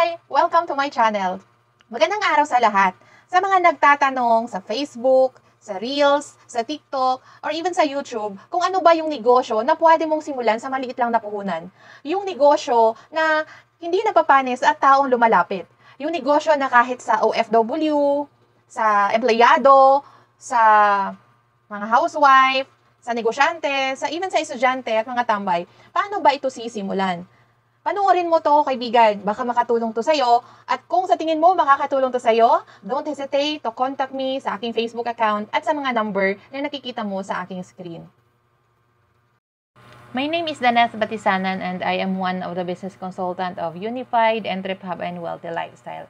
Hi! Welcome to my channel. Magandang araw sa lahat. Sa mga nagtatanong sa Facebook, sa Reels, sa TikTok, or even sa YouTube, kung ano ba yung negosyo na pwede mong simulan sa maliit lang na puhunan. Yung negosyo na hindi napapanis at taong lumalapit. Yung negosyo na kahit sa OFW, sa empleyado, sa mga housewife, sa negosyante, even sa estudyante at mga tambay, paano ba ito sisimulan? Panoorin mo to, kaibigan. Baka makatulong to sa'yo. At kung sa tingin mo makakatulong to sa'yo, don't hesitate to contact me sa aking Facebook account at sa mga number na nakikita mo sa aking screen. My name is Danes Batisanan and I am one of the business consultant of Unified, Entrep Hub, and Wealthy Lifestyle.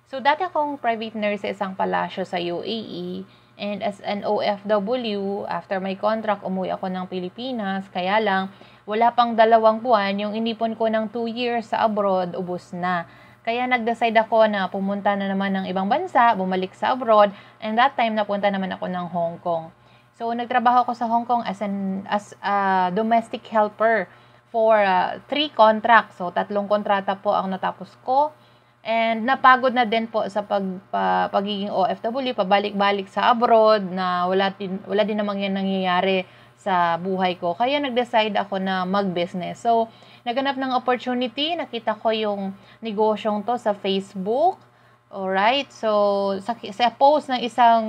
So, dati akong private nurse sa isang palasyo sa UAE, and as an OFW, after my contract, umuwi ako ng Pilipinas. Kaya lang, wala pang 2 buwan, yung inipon ko ng 2 years sa abroad, ubos na. Kaya nag-decide ako na pumunta na naman ng ibang bansa, bumalik sa abroad, and that time napunta naman ako ng Hong Kong. So, nagtrabaho ako sa Hong Kong as a domestic helper for 3 contracts. So, 3 kontrata po ang natapos ko. And napagod na din po sa pagiging OFW, pabalik-balik sa abroad na wala din namang yan nangyayari sa buhay ko. Kaya nag-decide ako na mag-business. So, naganap ng opportunity, nakita ko yung negosyong to sa Facebook. Alright, so sa post ng isang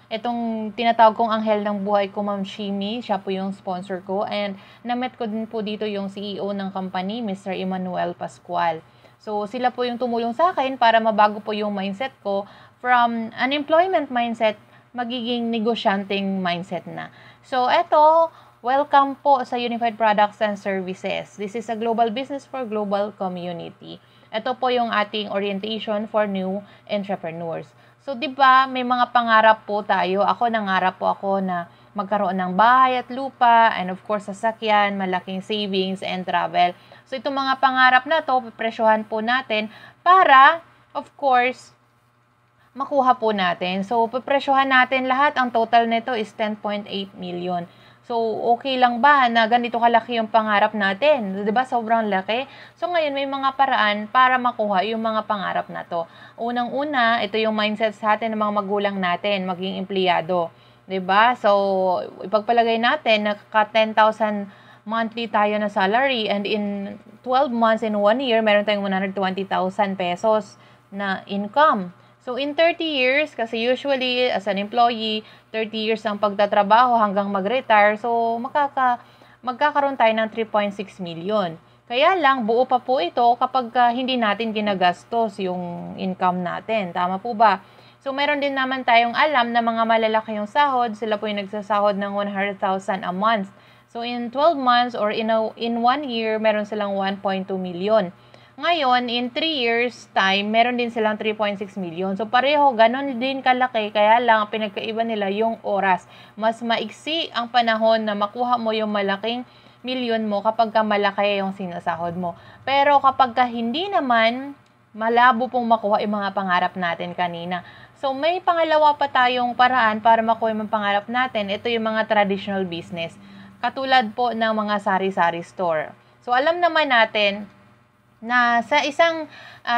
itong tinatawag kong anghel ng buhay ko, Ma'am Shimi, siya po yung sponsor ko. And na-met ko din po dito yung CEO ng company, Mr. Emmanuel Pascual. So, sila po yung tumulong sa akin para mabago po yung mindset ko from unemployment mindset, magiging negosyanteng mindset na. So, eto, welcome po sa Unified Products and Services. This is a global business for global community. Ito po yung ating orientation for new entrepreneurs. So, di ba, may mga pangarap po tayo. Ako, nangarap po ako na magkaroon ng bahay at lupa, and of course, sasakyan, malaking savings, and travel. So, itong mga pangarap na to, presyohan po natin para, of course, makuha po natin. So, presyohan natin lahat. Ang total nito is 10.8 million. So, okay lang ba na ganito kalaki yung pangarap natin? Diba? Sobrang laki. So, ngayon may mga paraan para makuha yung mga pangarap na to. Unang-una, ito yung mindset sa atin ng mga magulang natin, maging empleyado. Diba? So, ipagpalagay natin, nakaka 10,000 monthly tayo na salary, and in 12 months, in 1 year, meron tayong 120,000 pesos na income. So, in 30 years, kasi usually, as an employee, 30 years ang pagtatrabaho hanggang mag-retire, so, magkakaroon tayo ng 3.6 million. Kaya lang, buo pa po ito kapag hindi natin ginagastos yung income natin. Tama po ba? So, meron din naman tayong alam na mga malalaki yung sahod, sila po yung nagsasahod ng 100,000 a month. So, in 12 months or in 1 year, meron silang 1.2 million. Ngayon, in 3 years time, meron din silang 3.6 million. So, pareho, ganon din kalaki. Kaya lang, pinagkaiba nila yung oras. Mas maiksi ang panahon na makuha mo yung malaking milyon mo kapag malaki yung sinasahod mo. Pero kapag hindi naman, malabo pong makuha yung mga pangarap natin kanina. So, may pangalawa pa tayong paraan para makuha yung pangarap natin. Ito yung mga traditional business. Katulad po ng mga sari-sari store. So, alam naman natin na sa isang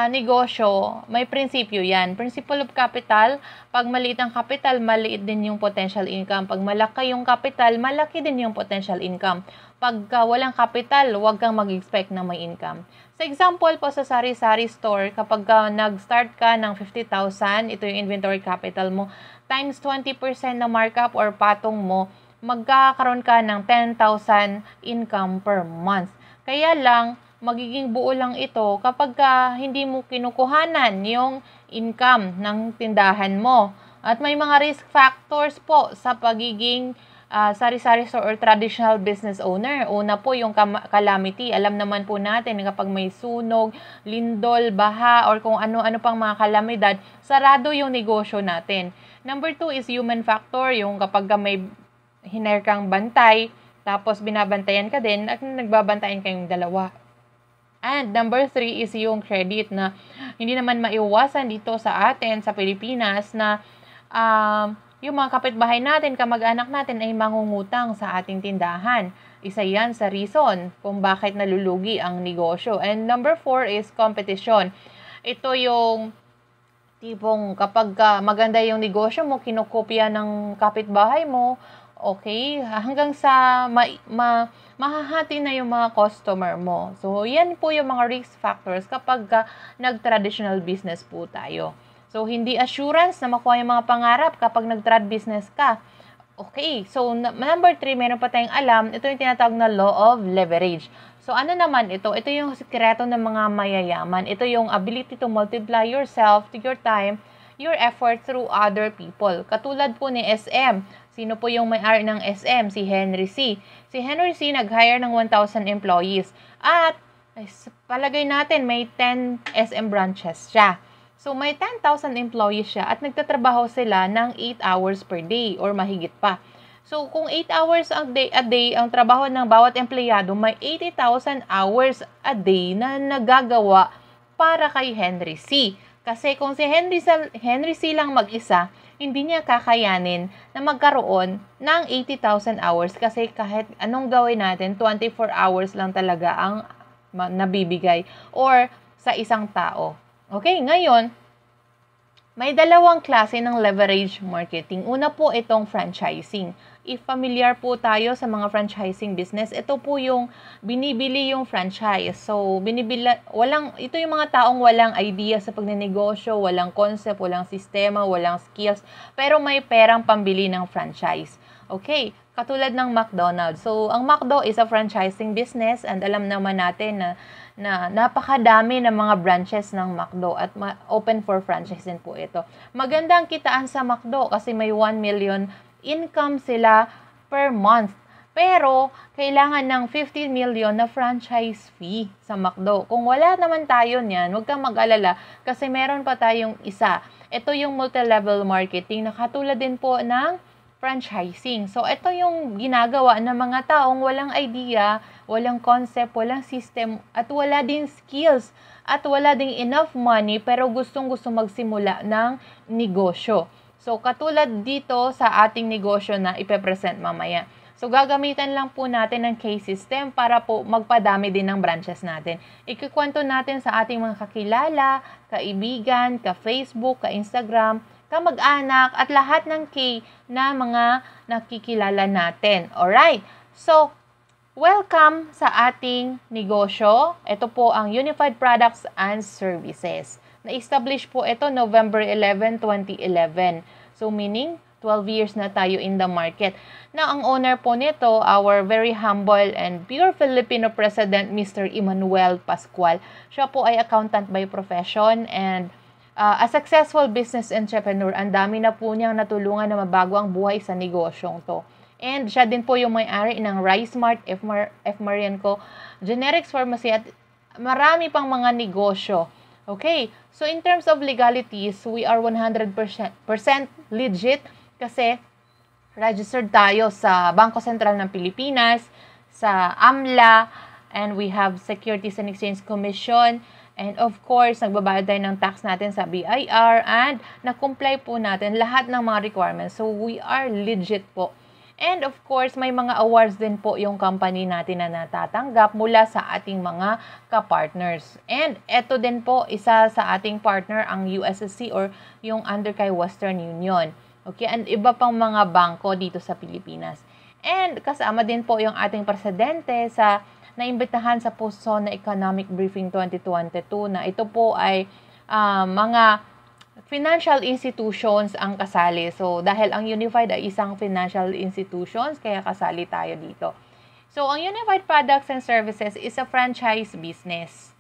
negosyo, may prinsipyo yan. Principle of capital, pag maliit ang capital, maliit din yung potential income. Pag malaki yung capital, malaki din yung potential income. Pag walang capital, huwag kang mag-expect na may income. Sa example po sa sari-sari store, kapag nag-start ka ng 50,000, ito yung inventory capital mo, times 20% na markup or patong mo, magkakaroon ka ng 10,000 income per month. Kaya lang, magiging buo lang ito kapag hindi mo kinukuhanan yung income ng tindahan mo. At may mga risk factors po sa pagiging sari-sari store or traditional business owner. Una po yung calamity. Alam naman po natin kapag may sunog, lindol, baha, or kung ano-ano pang mga kalamidad, sarado yung negosyo natin. Number 2 is human factor. Yung kapag may hiner kang bantay, tapos binabantayan ka din, at nagbabantayan kayong dalawa. And number 3 is yung credit na hindi naman maiwasan dito sa atin, sa Pilipinas, na yung mga kapitbahay natin, kamag-anak natin ay mangungutang sa ating tindahan. Isa yan sa reason kung bakit nalulugi ang negosyo. And number 4 is competition. Ito yung tipong kapag maganda yung negosyo mo, kinokopya ng kapitbahay mo, okay, hanggang sa mahahati na yung mga customer mo. So, yan po yung mga risk factors kapag nag-traditional business po tayo. So, hindi assurance na makuha yung mga pangarap kapag nag-trad business ka. Okay, so number 3, meron pa tayong alam, ito yung tinatawag na law of leverage. So ano naman ito? Ito yung sikreto ng mga mayayaman. Ito yung ability to multiply yourself, to your time, your effort through other people. Katulad po ni SM. Sino po yung may-ari ng SM? Si Henry C. Si Henry C nag-hire ng 1,000 employees. At palagay natin may 10 SM branches siya. So, may 10,000 employees siya at nagtatrabaho sila ng 8 hours per day or mahigit pa. So, kung 8 hours a day ang trabaho ng bawat empleyado, may 80,000 hours a day na nagagawa para kay Henry C. Kasi kung si Henry C lang mag-isa, hindi niya kakayanin na magkaroon ng 80,000 hours kasi kahit anong gawin natin, 24 hours lang talaga ang nabibigay or sa isang tao. Okay, ngayon, may dalawang klase ng leverage marketing. Una po itong franchising. If familiar po tayo sa mga franchising business, ito po yung binibili yung franchise. So, ito yung mga taong walang idea sa pagnenegosyo, walang concept, walang sistema, walang skills, pero may perang pambili ng franchise. Okay, katulad ng McDonald's. So, ang McDo is a franchising business and alam naman natin na napakadami ng mga branches ng McDo at open for franchise din po ito. Maganda ang kitaan sa McDo kasi may 1 million income sila per month. Pero, kailangan ng 15 million na franchise fee sa McDo. Kung wala naman tayo niyan, huwag kang mag-alala kasi meron pa tayong isa. Ito yung multi-level marketing na katulad din po ng franchising. So, ito yung ginagawa ng mga taong walang idea, walang concept, walang system, at wala din skills, at wala din enough money, pero gustong-gusto magsimula ng negosyo. So, katulad dito sa ating negosyo na ipepresent mamaya. So, gagamitan lang po natin ng case system para po magpadami din ng branches natin. Ikikwento natin sa ating mga kakilala, kaibigan, ka-Facebook, ka-Instagram, kamag-anak, at lahat ng K na mga nakikilala natin. Alright? So, welcome sa ating negosyo. Ito po ang Unified Products and Services. Na-establish po ito November 11, 2011. So, meaning 12 years na tayo in the market. Now, ang owner po nito, our very humble and pure Filipino President, Mr. Emmanuel Pascual. Siya po ay accountant by profession and a successful business entrepreneur. Ang dami na po niyang natulungan na mabago ang buhay sa negosyong to. And siya din po yung may-ari ng RiceMart, F. Marienco, Generics Pharmacy, at marami pang mga negosyo. Okay, so in terms of legalities, we are 100% legit kasi registered tayo sa Bangko Sentral ng Pilipinas, sa AMLA, and we have Securities and Exchange Commission. And of course, nagbabayad tayo ng tax natin sa BIR and na-comply po natin lahat ng mga requirements. So, we are legit po. And of course, may mga awards din po yung company natin na natatanggap mula sa ating mga ka-partners. And eto din po, isa sa ating partner, ang USSC or yung under kay Western Union. Okay, and iba pang mga bangko dito sa Pilipinas. And kasama din po yung ating presidente sa naimbitahan sa Post-SONA Economic Briefing 2022 na ito po ay mga financial institutions ang kasali. So, dahil ang Unified ay isang financial institutions, kaya kasali tayo dito. So, ang Unified Products and Services is a franchise business.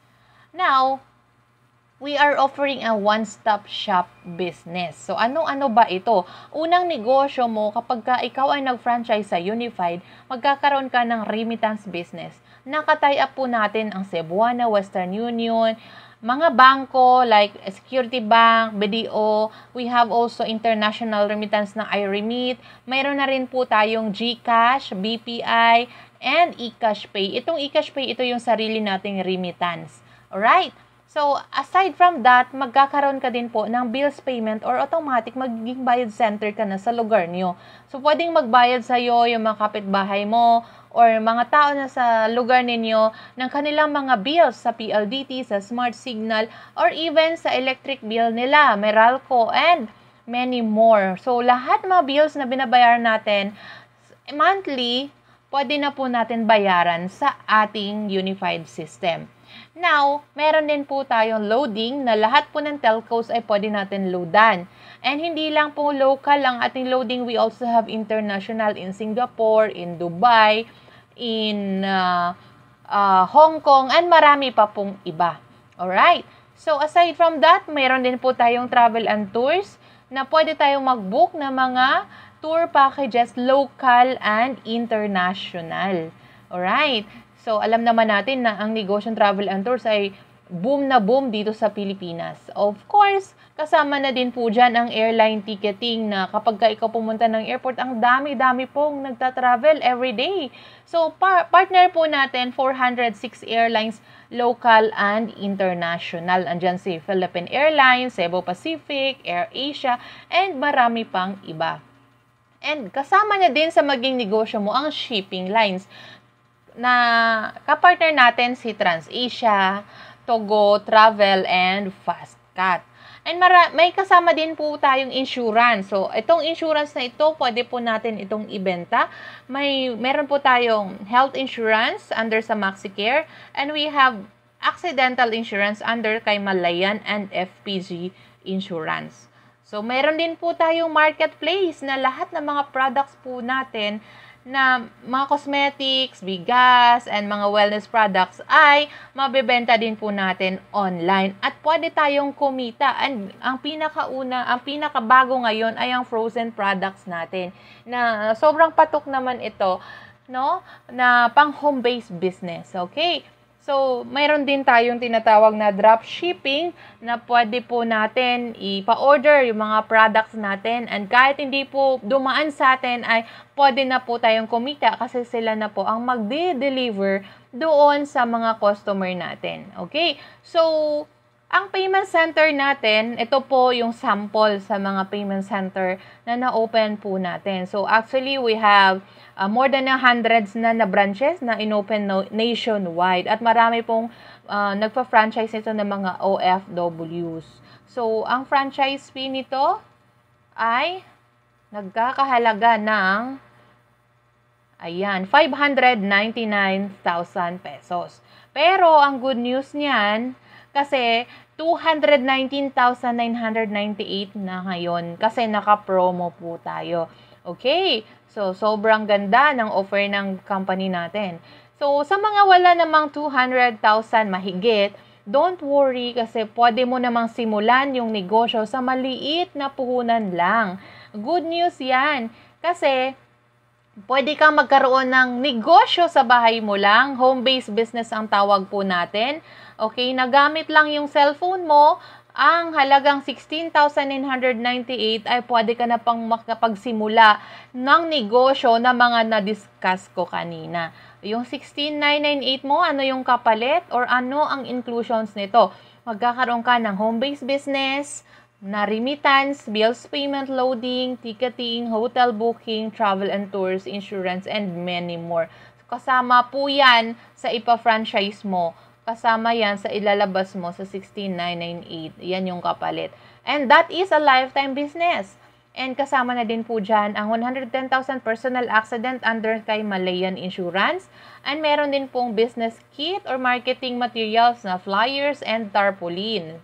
Now, we are offering a one-stop shop business. So, ano-ano ba ito? Unang negosyo mo, kapag ikaw ay nag-franchise sa Unified, magkakaroon ka ng remittance business. Nakatay up po natin ang Cebuana, Western Union, mga bangko like Security Bank, BDO. We have also international remittance na iRemit. Mayroon na rin po tayong GCash, BPI, and eCash Pay. Itong eCash Pay, ito yung sarili nating remittance. Alright? So, aside from that, magkakaroon ka din po ng bills payment or automatic magiging bayad center ka na sa lugar nyo. So, pwedeng magbayad sa'yo yung mga kapitbahay mo or mga tao na sa lugar ninyo ng kanilang mga bills sa PLDT, sa Smart Signal, or even sa electric bill nila, Meralco, and many more. So, lahat mga bills na binabayaran natin monthly, pwede na po natin bayaran sa ating unified system. Now, meron din po tayong loading na lahat po ng telcos ay pwede natin loadan. And hindi lang po local ang ating loading, we also have international in Singapore, in Dubai, in Hong Kong, and marami pa pong iba. Alright? So, aside from that, meron din po tayong travel and tours na pwede tayong mag-book ng mga tour packages local and international. Alright? So, alam naman natin na ang negosyong travel and tours ay boom na boom dito sa Pilipinas. Of course, kasama na din po dyan ang airline ticketing na kapag ka ikaw pumunta ng airport, ang dami-dami pong nagta-travel every day. So, partner po natin, 406 airlines, local and international. Andyan si Philippine Airlines, Cebu Pacific, AirAsia, and marami pang iba. And kasama na din sa maging negosyo mo ang shipping lines na kapartner natin si TransAsia, Togo, Travel, and FastCat. And may kasama din po tayong insurance. So, itong insurance na ito, pwede po natin itong ibenta. Meron po tayong health insurance under sa MaxiCare, and we have accidental insurance under kay Malayan and FPG Insurance. So, meron din po tayong marketplace na lahat ng mga products po natin na mga cosmetics, bigas, and mga wellness products ay mabebenta din po natin online at pwede tayong kumita. And ang pinakabago ngayon ay ang frozen products natin na sobrang patok naman ito, no, na pang home-based business. Okay? So, mayroon din tayong tinatawag na drop shipping na pwede po natin ipa-order yung mga products natin, and kahit hindi po dumaan sa atin ay pwede na po tayong kumita kasi sila na po ang magde-deliver doon sa mga customer natin. Okay? So, ang payment center natin, ito po yung sample sa mga payment center na na-open po natin. So, actually, we have more than 100 na branches na in-open nationwide. At marami pong nagpa-franchise nito ng mga OFWs. So, ang franchise fee nito ay nagkakahalaga ng 599,000 pesos. Pero, ang good news niyan, kasi 219,998 na ngayon kasi naka-promo po tayo. Okay? So, sobrang ganda ng offer ng company natin. So, sa mga wala namang 200,000 mahigit, don't worry kasi pwede mo namang simulan yung negosyo sa maliit na puhunan lang. Good news yan. Kasi, pwede kang magkaroon ng negosyo sa bahay mo lang. Home-based business ang tawag po natin. Okay, nagamit lang yung cellphone mo, ang halagang 16,998 ay pwede ka na pang makapagsimula ng negosyo na mga na-discuss ko kanina. Yung 16,998 mo, ano yung kapalit or ano ang inclusions nito? Magkakaroon ka ng home-based business, na remittance, bills payment, loading, ticketing, hotel booking, travel and tours, insurance, and many more. Kasama po yan sa ipa-franchise mo. Kasama yan sa ilalabas mo sa 16,998. Yan yung kapalit. And that is a lifetime business. And kasama na din po dyan ang 110,000 personal accident under kay Malayan Insurance. And meron din pong business kit or marketing materials na flyers and tarpaulin.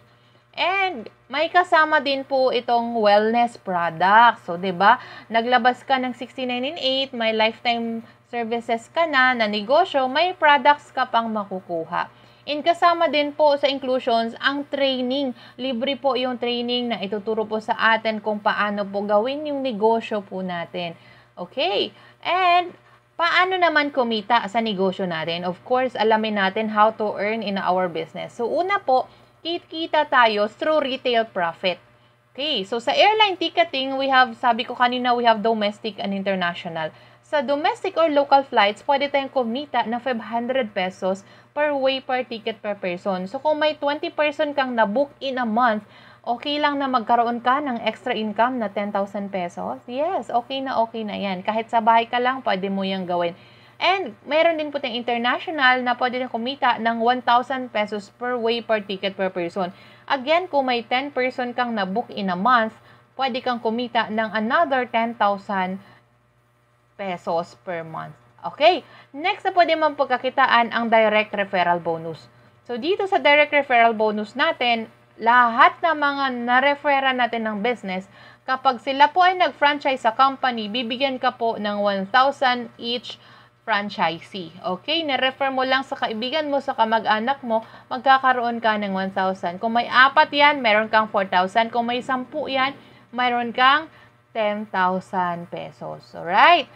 And may kasama din po itong wellness products. So, 'di ba? Naglabas ka ng 16,998, may lifetime services ka na negosyo, may products ka pang makukuha. And kasama din po sa inclusions ang training. Libre po yung training na ituturo po sa atin kung paano po gawin yung negosyo po natin. Okay? And paano naman kumita sa negosyo natin? Of course, alamin natin how to earn in our business. So, una po, kita tayo through retail profit. Okay, so sa airline ticketing, we have, sabi ko kanina, we have domestic and international. Sa domestic or local flights, pwede tayong kumita ng 500 pesos per way per ticket per person. So, kung may 20 person kang na-book in a month, okay lang na magkaroon ka ng extra income na 10,000 pesos? Yes, okay na yan. Kahit sa bahay ka lang, pwede mo yung gawin. And meron din po tayong international na pwede na kumita ng 1,000 pesos per way per ticket per person. Again, kung may 10 person kang na-book in a month, pwede kang kumita ng another 10,000 pesos per month. Okay? Next na pwede mong pagkakitaan ang direct referral bonus. So, dito sa direct referral bonus natin, lahat ng mga na-referral natin ng business, kapag sila po ay nag-franchise sa company, bibigyan ka po ng 1,000 each franchisee. Okay? Na-refer mo lang sa kaibigan mo, sa kamag-anak mo, magkakaroon ka ng 1,000. Kung may 4 yan, meron kang 4,000. Kung may 10 yan, meron kang 10,000 pesos. Alright?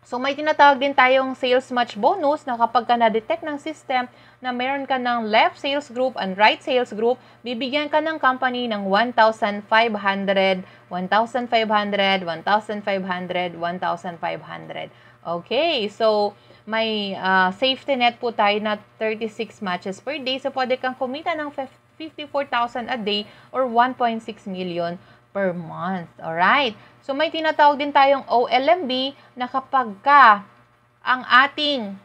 So, may tinatawag din tayong sales match bonus na kapag ka na-detect ng system na meron ka ng left sales group and right sales group, bibigyan ka ng company ng 1,500, 1,500, 1,500, 1,500. Okay, so may safety net po tayo na 36 matches per day. So, pwede kang kumita ng 54,000 a day or 1.6 million per month. Alright? So, may tinatawag din tayong OLMB na kapag ka ang ating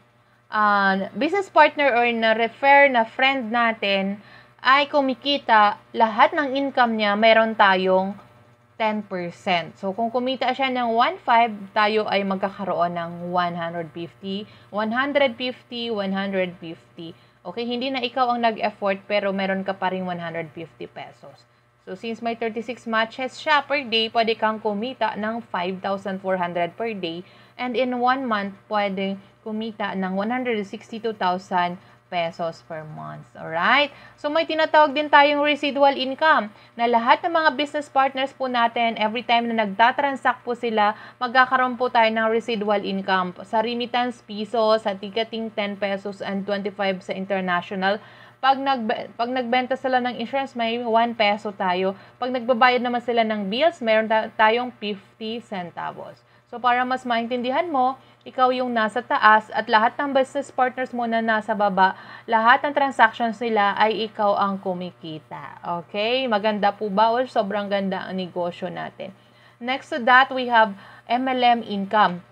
business partner or na-refer na friend natin ay kumikita, lahat ng income niya, meron tayong 10%. So, kung kumita siya ng 1.5, tayo ay magkakaroon ng 150, 150, 150. Okay, hindi na ikaw ang nag-effort pero meron ka pa rin 150 pesos. So, since may 36 matches siya per day, pwede kang kumita ng 5,400 per day. And in 1 month, pwede kumita ng 162,000 pesos per month. Alright? So, may tinatawag din tayong residual income na lahat ng mga business partners po natin, every time na nagtatransact po sila, magkakaroon po tayo ng residual income. Sa remittance piso, sa ticketing 10 pesos and 25 sa international. Pag nagbenta sila ng insurance, may 1 peso tayo. Pag nagbabayad naman sila ng bills, mayroon tayong 50 centavos. So, para mas maintindihan mo, ikaw yung nasa taas at lahat ng business partners mo na nasa baba, lahat ng transactions nila ay ikaw ang kumikita. Okay? Maganda po ba? Or sobrang ganda ang negosyo natin. Next to that, we have MLM income.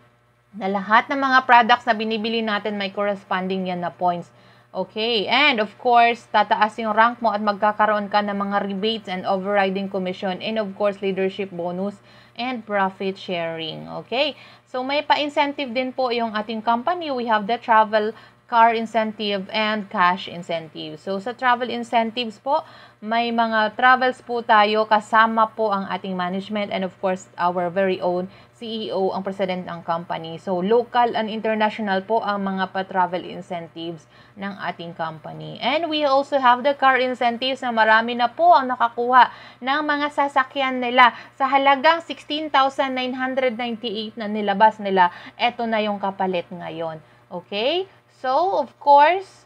Na lahat ng mga products na binibili natin may corresponding yan na points. Okay, and of course, tataas yung rank mo at magkakaroon ka ng mga rebates and overriding commission and of course, leadership bonus and profit sharing. Okay, so may pa-incentive din po yung ating company. We have the travel car incentive and cash incentive. So, sa travel incentives po, may mga travels po tayo kasama po ang ating management and of course, our very own CEO, ang president ng company. So, local and international po ang mga pa-travel incentives ng ating company. And we also have the car incentives na marami na po ang nakakuha ng mga sasakyan nila sa halagang 16,998 na nilabas nila. Ito na yung kapalit ngayon. Okay? So, of course,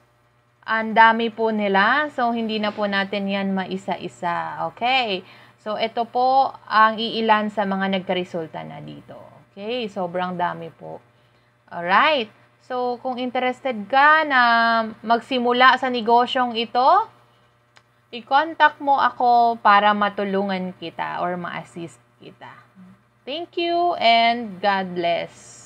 ang dami po nila. So, hindi na po natin yan maisa-isa. Okay? So, ito po ang iilan sa mga nagkaresulta na dito. Okay? Sobrang dami po. Alright. So, kung interested ka na magsimula sa negosyong ito, i-contact mo ako para matulungan kita or ma-assist kita. Thank you and God bless.